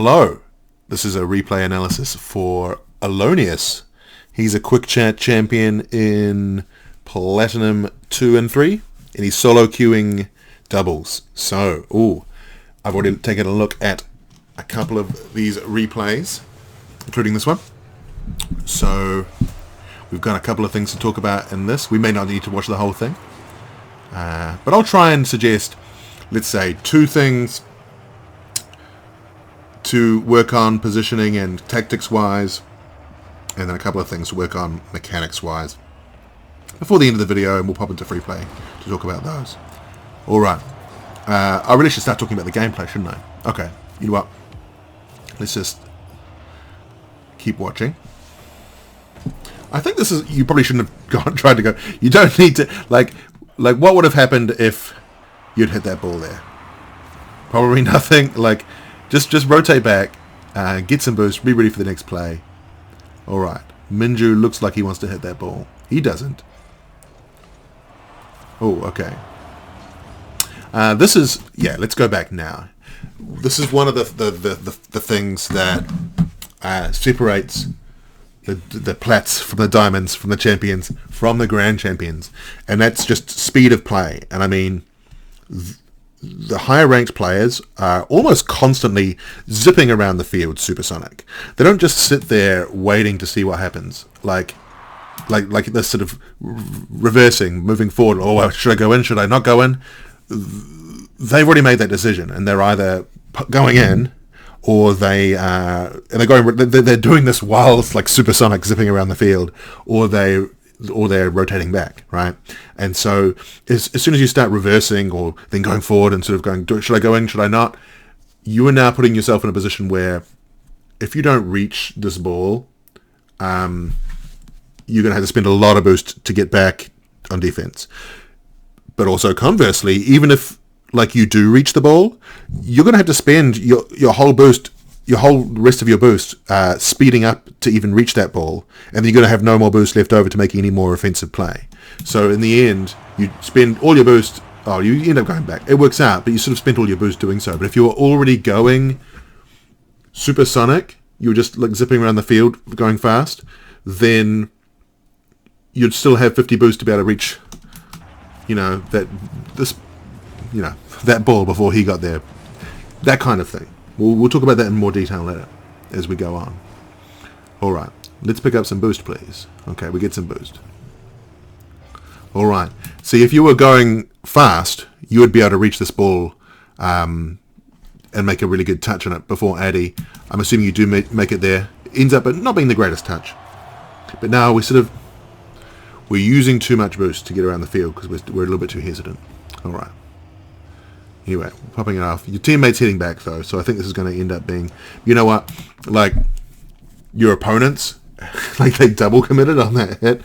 Hello, this is a replay analysis for Alonous. He's a quick chat champion in Platinum 2 and 3, and he's solo queuing doubles. So, I've already taken a look at a couple of these replays, including this one. So, we've got a couple of things to talk about in this. We may not need to watch the whole thing, but I'll try and suggest, let's say, 2 things to work on positioning and tactics wise, and then a couple of things to work on mechanics wise before the end of the video, and we'll pop into free play to talk about those. Alright, I really should start talking about the gameplay, shouldn't I? Okay, you know what, let's just keep watching. I think this is, you probably shouldn't have tried to go, you don't need to, like what would have happened if you'd hit that ball there? Probably nothing. Like, just rotate back, get some boost, be ready for the next play. Alright, Minju looks like he wants to hit that ball. He doesn't. Oh, okay. This is, yeah, let's go back now. This is one of the things that separates the plats from the diamonds, from the champions, from the grand champions. And that's just speed of play. And I mean, the higher ranked players are almost constantly zipping around the field supersonic. They don't just sit there waiting to see what happens. Like this sort of reversing, moving forward. Oh, should I go in? Should I not go in? They've already made that decision, and they're either going in, or they're doing this while it's like supersonic zipping around the field, or they're rotating back, right? And so as soon as you start reversing or then going forward and sort of going, should I go in, should I not? You are now putting yourself in a position where if you don't reach this ball, you're going to have to spend a lot of boost to get back on defense. But also conversely, even if like you do reach the ball, you're going to have to spend your whole boost, your whole rest of your boost, speeding up to even reach that ball, and then you're going to have no more boost left over to make any more offensive play. So in the end, you spend all your boost. Oh, you end up going back. It works out, but you sort of spent all your boost doing so. But if you were already going supersonic, you were just like zipping around the field, going fast, then you'd still have 50 boost to be able to reach, that ball before he got there. That kind of thing. We'll talk about that in more detail later as we go on. Alright, let's pick up some boost, please. Okay, we get some boost. Alright, see, if you were going fast, you would be able to reach this ball and make a really good touch on it before Addy. I'm assuming you do make it there. It ends up not being the greatest touch. But now we're using too much boost to get around the field because we're a little bit too hesitant. Alright. Anyway, popping it off. Your teammate's hitting back, though, so I think this is going to end up being, you know what, like, your opponents, like, they double committed on that hit,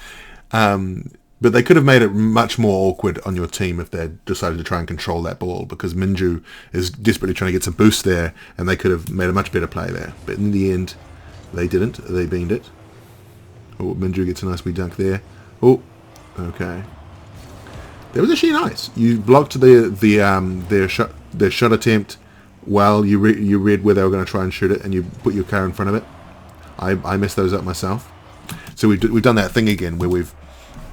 but they could have made it much more awkward on your team if they decided to try and control that ball, because Minju is desperately trying to get some boost there, and they could have made a much better play there. But in the end, they didn't. They beamed it. Oh, Minju gets a nice wee dunk there. Oh, okay. That was actually nice. You blocked their shot attempt while you read where they were going to try and shoot it, and you put your car in front of it. I messed those up myself. So we've done that thing again where we've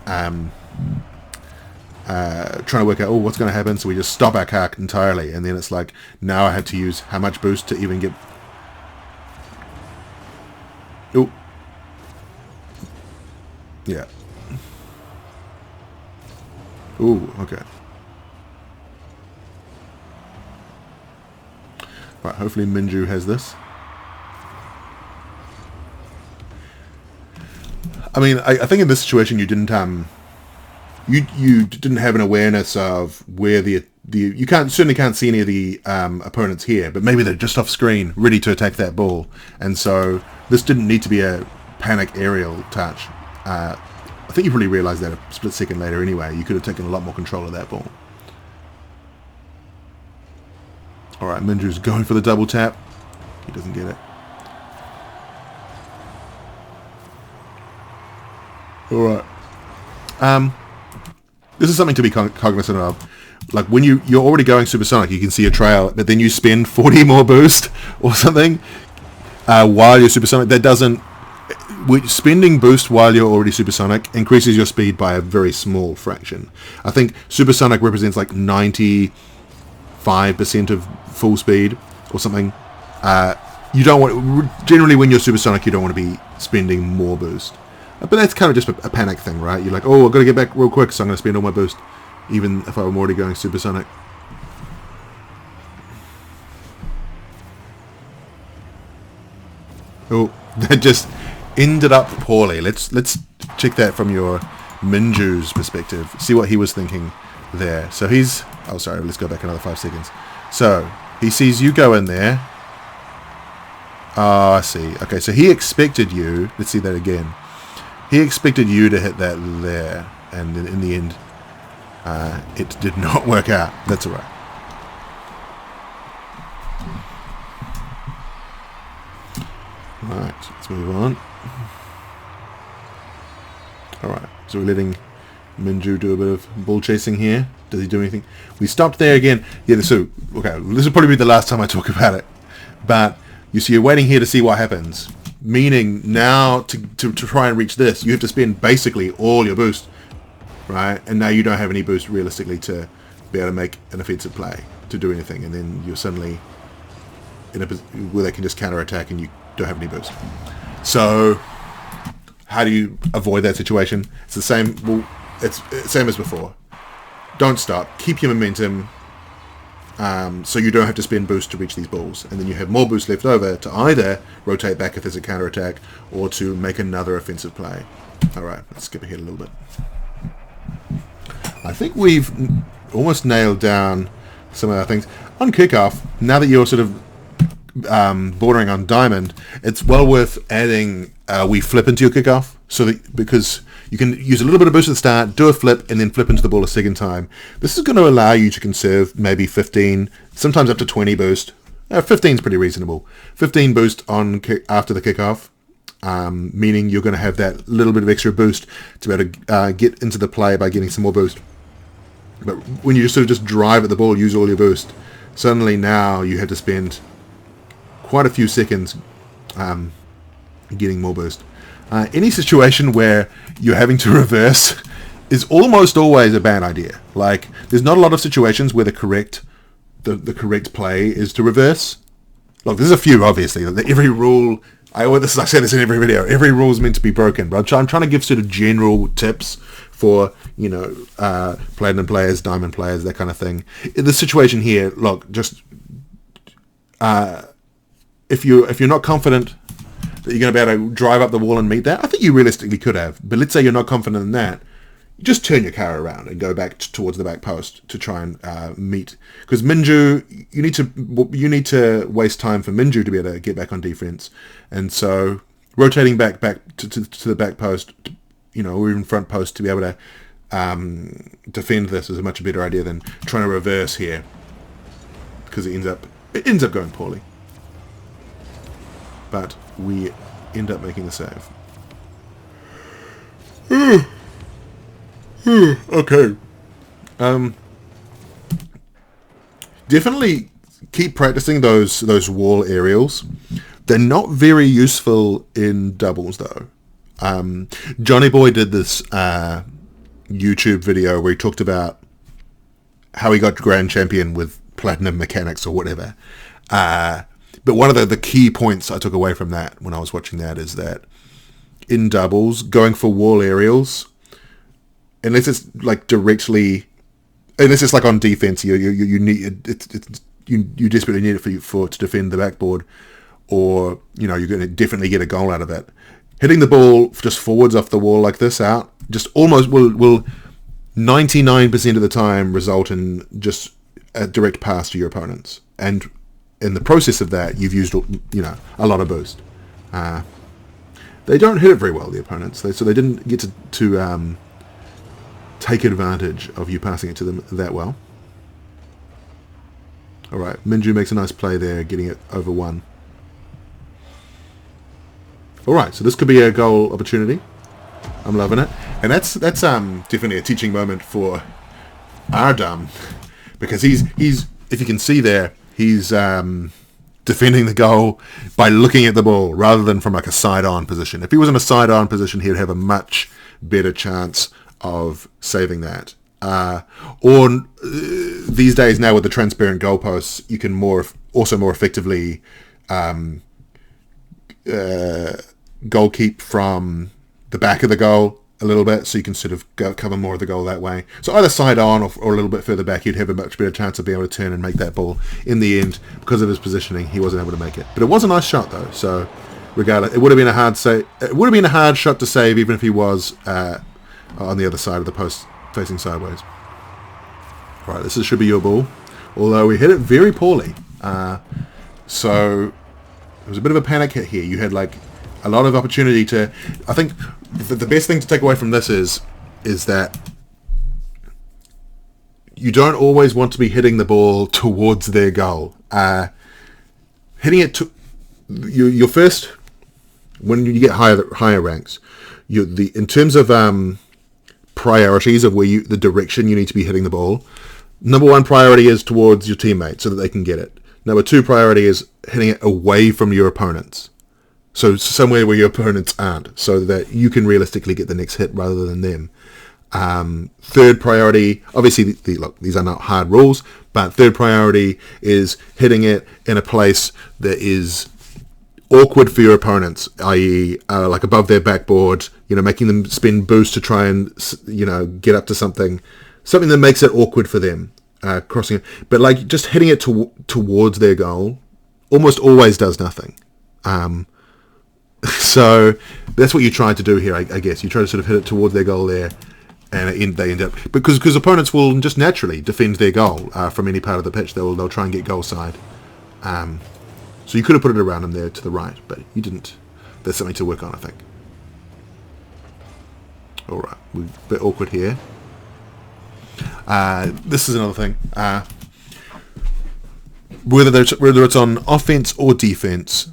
trying to work out what's going to happen. So we just stop our car entirely, and then it's like now I had to use how much boost to even get. Oh, yeah. Ooh, okay. Right, hopefully Minju has this. I mean, I think in this situation you didn't you didn't have an awareness of where you certainly can't see any of the opponents here, but maybe they're just off screen, ready to attack that ball, and so this didn't need to be a panic aerial touch. I think you probably realised that a split second later anyway. You could have taken a lot more control of that ball. Alright, Minju's going for the double tap. He doesn't get it. Alright. This is something to be cognizant of. like when you're already going supersonic, you can see a trail, but then you spend 40 more boost or something while you're supersonic. That doesn't... Spending boost while you're already supersonic increases your speed by a very small fraction. I think supersonic represents like 95% of full speed or something. You don't want... Generally, when you're supersonic, you don't want to be spending more boost. But that's kind of just a panic thing, right? You're like, oh, I've got to get back real quick, so I'm going to spend all my boost, even if I'm already going supersonic. Oh, that just ended up poorly. Let's check that from your Minju's perspective. See what he was thinking there. So he's... Oh, sorry, let's go back another 5 seconds. So, he sees you go in there. Oh, I see. Okay, so he expected you... Let's see that again. He expected you to hit that there. And in the end, it did not work out. That's alright. Right, let's move on. Alright, so we're letting Minju do a bit of ball chasing here. Does he do anything? We stopped there again. Yeah, so, okay, this will probably be the last time I talk about it. But, you see, you're waiting here to see what happens. Meaning, now, to try and reach this, you have to spend basically all your boost. Right? And now you don't have any boost, realistically, to be able to make an offensive play, to do anything. And then you're suddenly in a position where they can just counterattack and you don't have any boost. So... How do you avoid that situation? It's the same. Well, it's same as before. Don't stop. Keep your momentum, so you don't have to spend boost to reach these balls, and then you have more boost left over to either rotate back if there's a counter attack or to make another offensive play. All right, let's skip ahead a little bit. I think we've almost nailed down some of our things on kickoff. Now that you're sort of bordering on diamond, it's well worth adding we flip into your kickoff, so that because you can use a little bit of boost at the start, do a flip, and then flip into the ball a second time. This is going to allow you to conserve maybe 15, sometimes up to 20 boost. 15 is pretty reasonable. 15 boost on after the kickoff, meaning you're going to have that little bit of extra boost to be able to get into the play by getting some more boost. But when you sort of just drive at the ball, use all your boost, suddenly now you have to spend quite a few seconds getting more boost. Any situation where you're having to reverse is almost always a bad idea. Like, there's not a lot of situations where the correct play is to reverse. Look, there's a few, obviously. Every rule, I say this in every video, every rule is meant to be broken. But I'm trying to give sort of general tips for, platinum players, diamond players, that kind of thing. In the situation here, look, just... If you're not confident that you're going to be able to drive up the wall and meet that, I think you realistically could have. But let's say you're not confident in that, you just turn your car around and go back towards the back post to try and meet. Because Minju, you need to waste time for Minju to be able to get back on defense, and so rotating back to the back post, or even front post to be able to defend this is a much better idea than trying to reverse here, because it ends up going poorly. But we end up making the save. Okay. Definitely keep practicing those wall aerials. They're not very useful in doubles, though. Johnny Boy did this YouTube video where he talked about how he got Grand Champion with platinum mechanics or whatever. But one of the key points I took away from that when I was watching that is that in doubles, going for wall aerials, unless it's like directly, unless it's like on defense, you need you desperately need it for to defend the backboard, or you're going to definitely get a goal out of it. Hitting the ball just forwards off the wall like this out, just almost will 99% of the time result in just a direct pass to your opponents, and in the process of that, you've used a lot of boost. They don't hit it very well, the opponents, so they didn't get to take advantage of you passing it to them that well. All right, Minju makes a nice play there, getting it over one. All right, so this could be a goal opportunity. I'm loving it, and that's definitely a teaching moment for Ardam. because he's if you can see there, he's defending the goal by looking at the ball rather than from like a side-on position. If he was in a side-on position, he'd have a much better chance of saving that. These days now with the transparent goalposts, you can more effectively goal keep from the back of the goal a little bit, so you can sort of cover more of the goal that way. So either side on or a little bit further back, you'd have a much better chance of being able to turn and make that ball. In the end, because of his positioning, he wasn't able to make it. But it was a nice shot though, so regardless, it would have been a hard save. It would have been a hard shot to save even if he was on the other side of the post, facing sideways. All right, this should be your ball, although we hit it very poorly. So it was a bit of a panic hit here. You had like a lot of opportunity to. I think the best thing to take away from this is that you don't always want to be hitting the ball towards their goal. Hitting it to your first, when you get higher ranks, in terms of priorities of the direction you need to be hitting the ball. Number one priority is towards your teammate so that they can get it. Number two priority is hitting it away from your opponents. So somewhere where your opponents aren't, so that you can realistically get the next hit rather than them. Third priority, obviously, look, these are not hard rules, but third priority is hitting it in a place that is awkward for your opponents, i.e. Like above their backboard, making them spend boost to try and, get up to something that makes it awkward for them, crossing it. But like just hitting it towards their goal almost always does nothing. So that's what you try to do here, I guess. You try to sort of hit it towards their goal there, and they end up because opponents will just naturally defend their goal from any part of the pitch. They'll try and get goal side. So you could have put it around them there to the right, but you didn't. There's something to work on, I think. All right, we're a bit awkward here. This is another thing. Whether it's on offense or defense,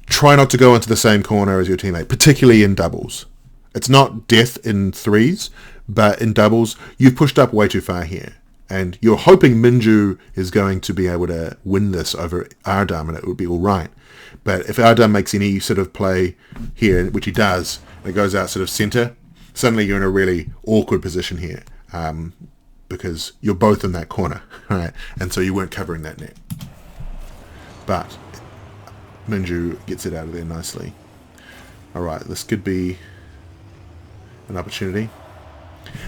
try not to go into the same corner as your teammate, particularly in doubles. It's not death in threes, but in doubles, you've pushed up way too far here. And you're hoping Minju is going to be able to win this over Ardam, and it would be all right. But if Ardam makes any sort of play here, which he does, and it goes out sort of centre, suddenly you're in a really awkward position here, because you're both in that corner, right? And so you weren't covering that net. But Minju gets it out of there nicely. All right, this could be an opportunity.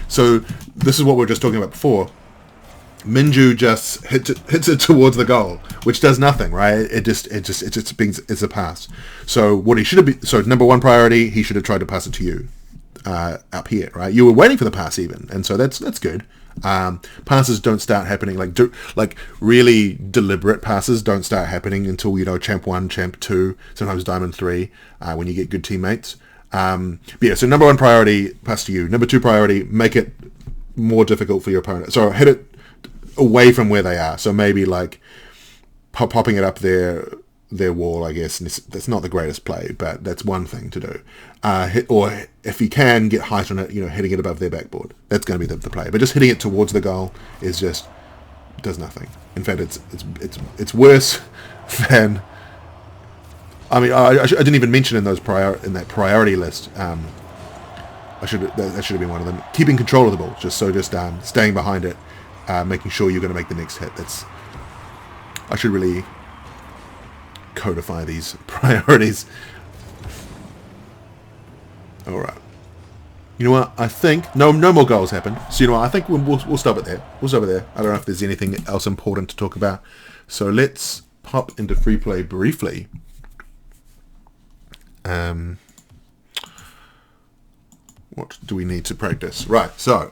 So this is what we were just talking about before. Minju just hits it towards the goal, which does nothing, right? It's a pass. So what he should have been. So number one priority, he should have tried to pass it to you up here, right? You were waiting for the pass even, and so that's good. Passes don't start happening like really deliberate passes don't start happening until champ 1, champ 2, sometimes diamond 3 when you get good teammates. But yeah, so number one priority, pass to you. Number two priority, make it more difficult for your opponent. So hit it away from where they are. So maybe like popping it up their wall, I guess. And that's not the greatest play, but that's one thing to do. Or if you can get height on it, hitting it above their backboard. That's going to be the play. But just hitting it towards the goal is just does nothing. In fact, it's worse than. I mean, I didn't even mention in that priority list. That should have been one of them. Keeping control of the ball, just staying behind it, making sure you're going to make the next hit. I should really codify these priorities. All right. You know what? I think no more goals happen. So you know what? I think we'll stop it there. We'll stop it there. I don't know if there's anything else important to talk about. So let's pop into free play briefly. What do we need to practice? Right, so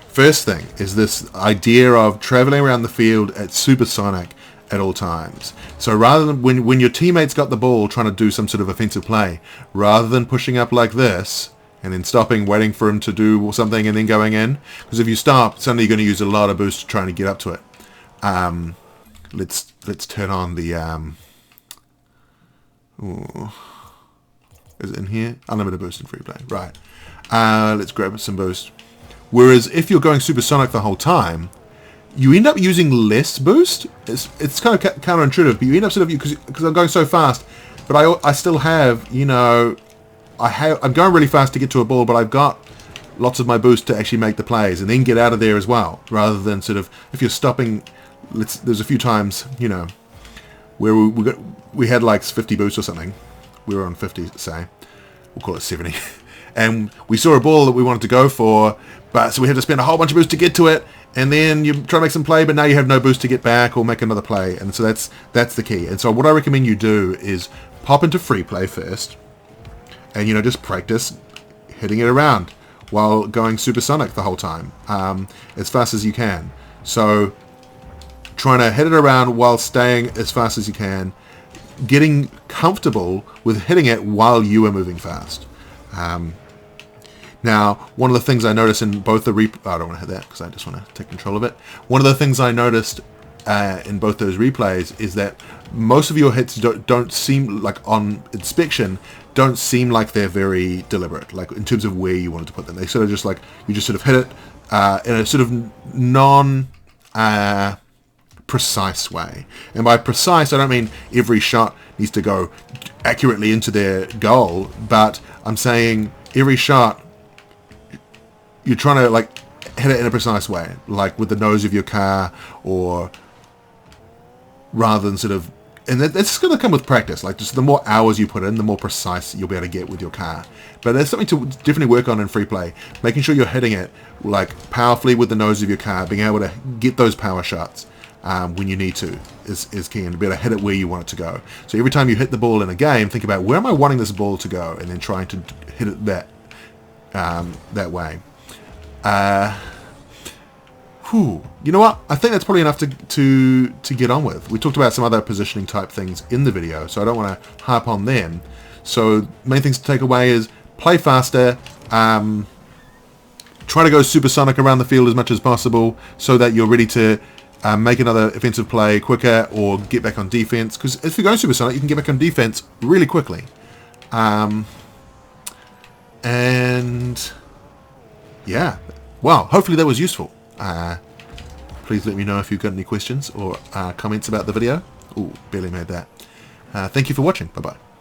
first thing is this idea of traveling around the field at supersonic at all times. So rather than when your teammate's got the ball trying to do some sort of offensive play, rather than pushing up like this and then stopping, waiting for him to do something and then going in, because if you stop, suddenly you're going to use a lot of boost trying to get up to it. Let's turn on the is it in here? Unlimited boost in free play. Right. Let's grab some boost. Whereas if you're going supersonic the whole time, you end up using less boost. It's kind of counterintuitive, but you end up sort of, because I'm going so fast, but I still have, you know, I'm going really fast to get to a ball, but I've got lots of my boost to actually make the plays and then get out of there as well, rather than sort of, if you're stopping, there's a few times, you know, where we had like 50 boost or something. We were on 50, say. We'll call it 70. And we saw a ball that we wanted to go for, but so we had to spend a whole bunch of boost to get to it, and then you try to make some play, but now you have no boost to get back or make another play. And so that's the key. And so what I recommend you do is pop into free play first, and, you know, just practice hitting it around while going supersonic the whole time, as fast as you can. So trying to hit it around while staying as fast as you can, getting comfortable with hitting it while you are moving fast. Now, one of the things I noticed in both the I don't want to hit that because I just want to take control of it. One of the things I noticed in both those replays is that most of your hits don't seem like, on inspection, don't seem like they're very deliberate, like in terms of where you wanted to put them. They sort of just like, you just sort of hit it in a sort of non-precise way. And by precise, I don't mean every shot needs to go accurately into their goal, but I'm saying every shot, you're trying to like hit it in a precise way, like with the nose of your car, or rather than sort of, and that's going to come with practice. Like, just the more hours you put in, the more precise you'll be able to get with your car. But there's something to definitely work on in free play, making sure you're hitting it like powerfully with the nose of your car, being able to get those power shots when you need to is key, and to be able to hit it where you want it to go. So every time you hit the ball in a game, think about, where am I wanting this ball to go, and then trying to hit it that way. You know what? I think that's probably enough to get on with. We talked about some other positioning type things in the video, so I don't want to harp on them. So main things to take away is play faster, try to go supersonic around the field as much as possible, so that you're ready to make another offensive play quicker, or get back on defense. Because if you're going supersonic, you can get back on defense really quickly. And yeah, well, hopefully that was useful. Please let me know if you've got any questions or comments about the video. Ooh, barely made that. Thank you for watching. Bye-bye.